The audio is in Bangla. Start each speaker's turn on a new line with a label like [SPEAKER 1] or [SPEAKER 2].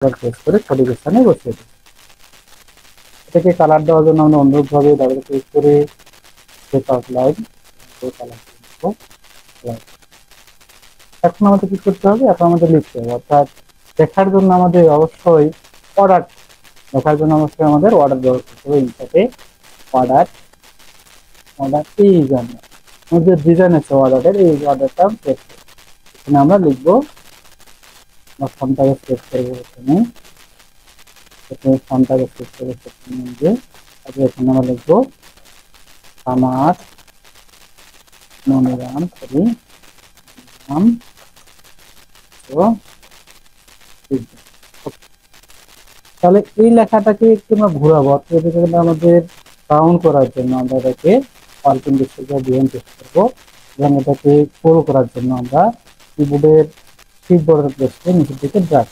[SPEAKER 1] প্রেস করে সঠিক স্থানে বসিয়ে দেব। এটাকে কালার দেওয়ার জন্য আমরা অনুরূপভাবে ডাবল ক্লিক করে সেট আউটলাইন কালার দেব। এখন আমাদের কি করতে হবে, এখন আমাদের লিখতে হবে, অর্থাৎ লেখার জন্য আমাদের অবশ্যই অর্ডার লেখার জন্য অবশ্যই আমাদের অর্ডার ব্যবহার করতে হবে। ইনসার্টে অর্ডার, অর্ডার এই জন্য আমাদের ডিজাইন আছে অর্ডারের, এই অর্ডারটা সেট এখানে আমরা লিখবো। ফন্টটাকে সেট করবো এখানে ফন্টটাকে সেট করে যে তারপরে এখানে আমরা লিখবো আমার মনিরাম সরি নাম ও তাহলে এই লেখাটাকে একটু আমরা ঘোরাবো, অর্থাৎ আমাদের রাউন্ড করার জন্য আমরা এটাকে পার্কিং ডিসপ্লে দিয়ে টেস্ট করবো এবং এটাকে পুরো করার জন্য আমরা কিবোর্ডের শিফট বাটন প্রেস করে নিচের দিকে ড্র্যাগ